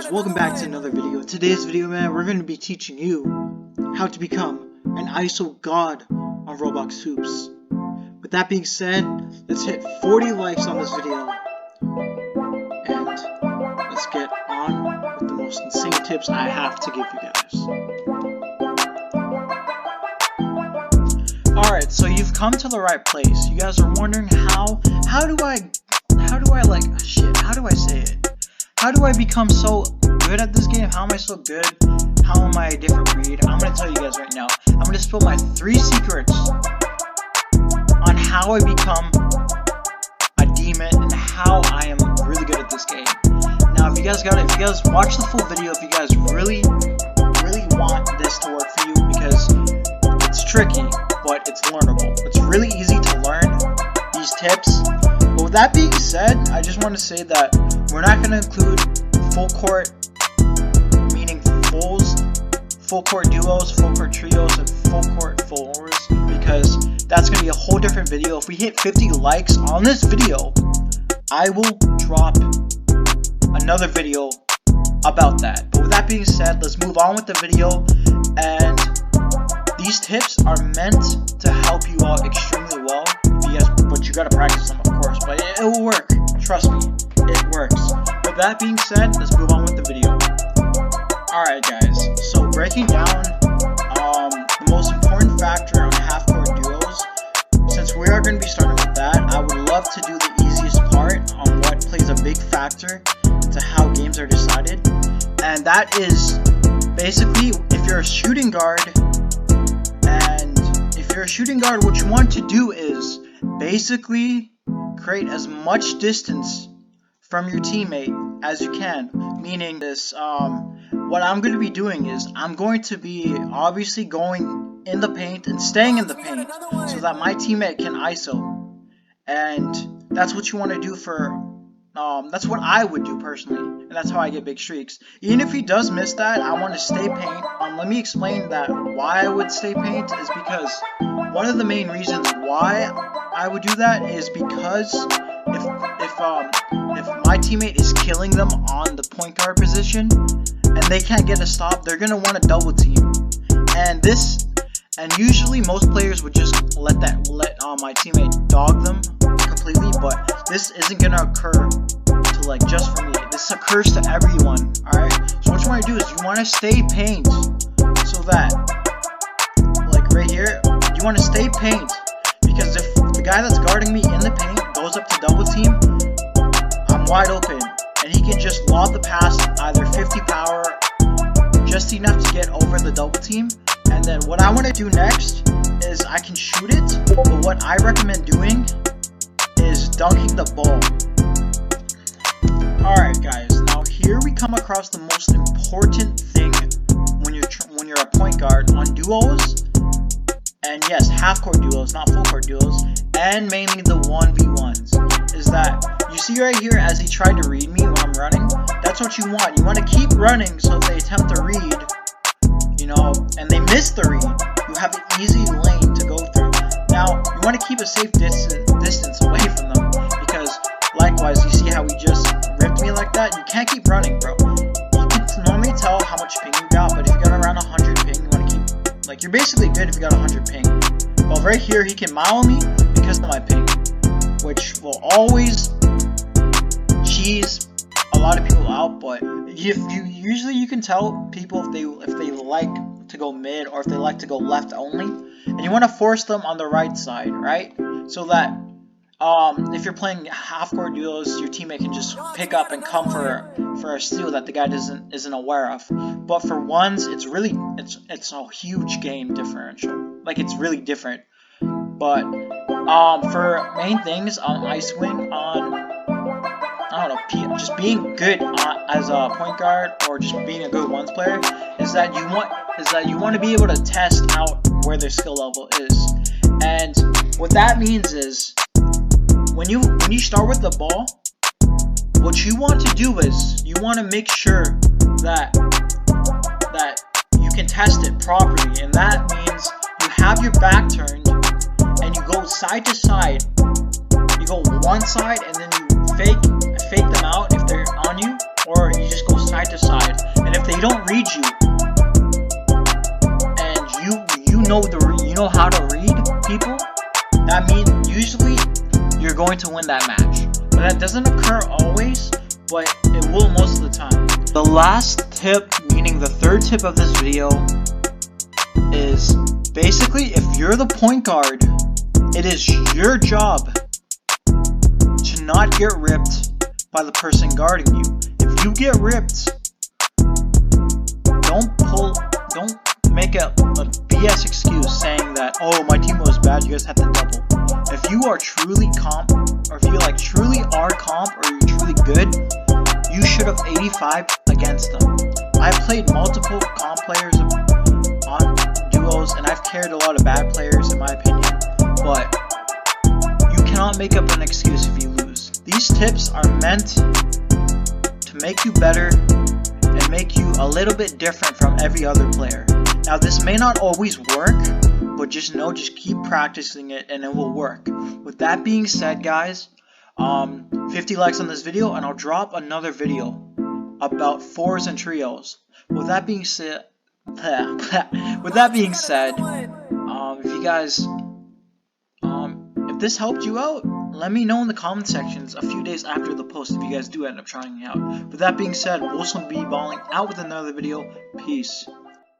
guys, welcome back to another video. In today's video, man, we're going to be teaching you how to become an ISO god on ROBLOXHOOPZ. With that being said, let's hit 40 likes on this video and let's get on with the most insane tips I have to give you guys. Alright, so you've come to the right place. You guys are wondering how do I say it? How do I become so good at this game? How am I so good? How am I a different breed? I'm going to tell you guys right now. I'm going to spill my 3 secrets on how I become a demon and how I am really good at this game. Now, if you guys watch the full video, if you guys really want this to work for you, because it's tricky, but it's learnable. It's really easy to learn these tips. But with that being said, I just want to say that we're not going to include full court, meaning full court duos, full court trios, and full court fours, because that's going to be a whole different video. If we hit 50 likes on this video, I will drop another video about that. But with that being said, let's move on with the video. And these tips are meant to help you out extremely well. But you gotta practice them, of course. But it will work. Trust me, it works. With that being said, let's move on with the video. Alright guys, so breaking down the most important factor on half-court duos. Since we are going to be starting with that, I would love to do the easiest part on what plays a big factor to how games are decided. And that is basically, if you're a shooting guard, what you want to do is basically create as much distance from your teammate as you can. Meaning this, what I'm going to be doing is I'm going to be obviously going in the paint and staying in the paint so that my teammate can ISO. And that's what you want to do for, that's what I would do personally. And that's how I get big streaks. Even if he does miss that, I want to stay paint. Let me explain that why I would stay paint is because one of the main reasons why I would do that is because if my teammate is killing them on the point guard position and they can't get a stop, they're gonna want to double team. And usually most players would just let my teammate dog them completely, but this isn't gonna occur to like just for me. This occurs to everyone. Alright? So what you wanna do is you wanna stay paint so that like right here, you wanna stay paint. Because if the guy that's guarding me in the paint goes up to double team, I'm wide open. And he can just lob the pass either 50 power, just enough to get over the double team. And then what I want to do next is I can shoot it, but what I recommend doing is dunking the ball. Alright guys, now here we come across the most important thing when you're a point guard on duos. And yes, half-court duos, not full-court duos, and mainly the 1v1s, is that, you see right here as he tried to read me when I'm running, that's what you want. You want to keep running, so if they attempt to read, you know, and they miss the read, you have an easy lane to go through. Now, you want to keep a safe distance away from them, because likewise, you see how he just ripped me like that? You can't keep running, bro. You can normally tell how much ping you got, but if you got around 100 ping, you want to keep, like, you're basically good if you got 100 ping. Well, right here, he can mile me because of my ping, which will always cheese a lot of people out. But usually you can tell people if they like to go mid or if they like to go left only, and you want to force them on the right side, right? So that if you're playing half-court duos, your teammate can just pick up and come for a steal that the guy isn't aware of. But for ones, it's a huge game differential. Like, it's really different. But for main things on ice wing, I don't know, just being good as a point guard or just being a good ones player is that you want to be able to test out where their skill level is. And what that means is, when you start with the ball, what you want to do is you want to make sure that you can test it properly, and that means you have your back turned and you go side to side. You go one side and then you fake them out if they're on you, or you just go side side to side, and if they don't read you, and you know how to read people, that means usually you're going to win that match. But that doesn't occur always, but it will most of the time. The last tip, meaning the third tip of this video, is basically if you're the point guard, it is your job to not get ripped by the person guarding you. If you get ripped, don't make a BS excuse saying that, oh, my team was bad, you guys had to double. If you are truly comp, or if you like truly are comp, or you're truly good, you should have 85 against them. I've played multiple comp players on duos, and I've carried a lot of bad players in my opinion, but you cannot make up an excuse if you lose. These tips are meant to make you better and make you a little bit different from every other player. Now this may not always work, but just keep practicing it and it will work. With that being said, guys, 50 likes on this video and I'll drop another video about fours and trios. With that being said, if you guys, if this helped you out, let me know in the comment sections a few days after the post if you guys do end up trying it out. With that being said, we'll also be balling out with another video. Peace.